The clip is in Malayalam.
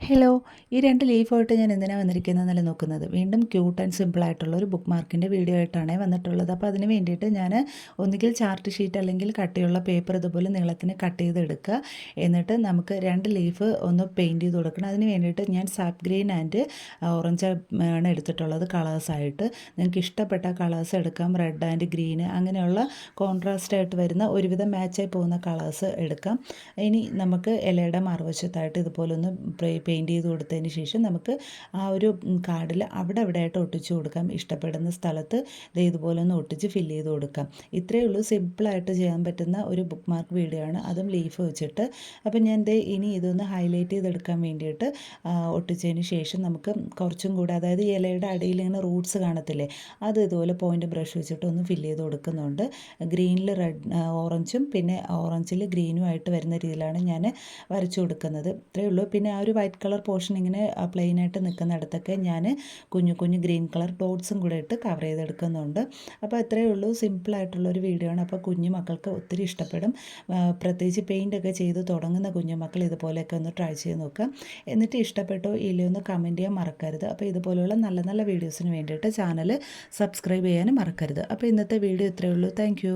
ഹലോ, ഈ 2 ലീഫായിട്ട് ഞാൻ എന്തിനാ വന്നിരിക്കുന്നതെന്നല്ല നോക്കുന്നത്. വീണ്ടും ക്യൂട്ട് ആൻഡ് സിമ്പിൾ ആയിട്ടുള്ള ഒരു ബുക്ക് മാർക്കിൻ്റെ വീഡിയോ ആയിട്ടാണ് വന്നിട്ടുള്ളത്. അപ്പോൾ അതിന് വേണ്ടിയിട്ട് ഞാൻ ഒന്നുകിൽ ചാർട്ട് ഷീറ്റ് അല്ലെങ്കിൽ കട്ടിയുള്ള പേപ്പർ ഇതുപോലെ നീളത്തിന് കട്ട് ചെയ്തെടുക്കുക. എന്നിട്ട് നമുക്ക് 2 ലീഫ് ഒന്ന് പെയിൻറ്റ് ചെയ്ത് കൊടുക്കണം. അതിന് വേണ്ടിയിട്ട് ഞാൻ സാപ്പ് ഗ്രീൻ ആൻഡ് ഓറഞ്ച് ആണ് എടുത്തിട്ടുള്ളത് കളേഴ്സായിട്ട്. നിങ്ങൾക്ക് ഇഷ്ടപ്പെട്ട കളേഴ്സ് എടുക്കാം. റെഡ് ആൻഡ് ഗ്രീന് അങ്ങനെയുള്ള കോൺട്രാസ്റ്റ് ആയിട്ട് വരുന്ന ഒരുവിധം മാച്ചായി പോകുന്ന കളേഴ്സ് എടുക്കാം. ഇനി നമുക്ക് ഇലയുടെ മറുവശത്തായിട്ട് ഇതുപോലെ ഒന്ന് പെയിൻറ്റ് ചെയ്ത് കൊടുത്തതിന് ശേഷം നമുക്ക് ആ ഒരു കാർഡിൽ അവിടെ ആയിട്ട് ഒട്ടിച്ചു കൊടുക്കാം. ഇഷ്ടപ്പെടുന്ന സ്ഥലത്ത് ഇതുപോലെ ഒന്ന് ഒട്ടിച്ച് ഫില്ല് ചെയ്ത് കൊടുക്കാം. ഇത്രയേ ഉള്ളൂ, സിമ്പിളായിട്ട് ചെയ്യാൻ പറ്റുന്ന ഒരു ബുക്ക് മാർക്ക് വീഡിയോ ആണ്, അതും ലീഫ് വെച്ചിട്ട്. അപ്പം ഞാൻ ഇനി ഇതൊന്ന് ഹൈലൈറ്റ് ചെയ്തെടുക്കാൻ വേണ്ടിയിട്ട് ഒട്ടിച്ചതിന് ശേഷം നമുക്ക് കുറച്ചും കൂടെ, അതായത് ഇലയുടെ അടിയിൽ ഇങ്ങനെ റൂട്ട്സ് കാണത്തില്ലേ, അത് ഇതുപോലെ പോയിൻ്റ് ബ്രഷ് വെച്ചിട്ട് ഒന്ന് ഫില്ല് ചെയ്ത് കൊടുക്കുന്നുണ്ട്. ഗ്രീനിൽ ഓറഞ്ചും പിന്നെ ഓറഞ്ചിൽ ഗ്രീനും ആയിട്ട് വരുന്ന രീതിയിലാണ് ഞാൻ വരച്ചു കൊടുക്കുന്നത്. ഇത്രയേ ഉള്ളൂ. പിന്നെ ആ ഒരു വൈറ്റ് കളർ പോർഷൻ ഇങ്ങനെ പ്ലെയിനായിട്ട് നിൽക്കുന്നിടത്തൊക്കെ ഞാൻ കുഞ്ഞു കുഞ്ഞു ഗ്രീൻ കളർ ഡോട്ട്സും കൂടെ ഇട്ട് കവർ ചെയ്തെടുക്കുന്നുണ്ട്. അപ്പോൾ ഇത്രയേ ഉള്ളൂ, സിമ്പിളായിട്ടുള്ളൊരു വീഡിയോ ആണ്. അപ്പോൾ കുഞ്ഞു മക്കൾക്ക് ഒത്തിരി ഇഷ്ടപ്പെടും. പ്രത്യേകിച്ച് പെയിൻ്റൊക്കെ ചെയ്ത് തുടങ്ങുന്ന കുഞ്ഞു മക്കൾ ഇതുപോലെയൊക്കെ ഒന്ന് ട്രൈ ചെയ്ത് നോക്കാം. എന്നിട്ട് ഇഷ്ടപ്പെട്ടോ ഇല്ലയോ ഒന്ന് കമൻറ്റ് ചെയ്യാൻ മറക്കരുത്. അപ്പോൾ ഇതുപോലെയുള്ള നല്ല നല്ല വീഡിയോസിന് വേണ്ടിയിട്ട് ചാനൽ സബ്സ്ക്രൈബ് ചെയ്യാനും മറക്കരുത്. അപ്പോൾ ഇന്നത്തെ വീഡിയോ ഇത്രയേ ഉള്ളൂ. താങ്ക്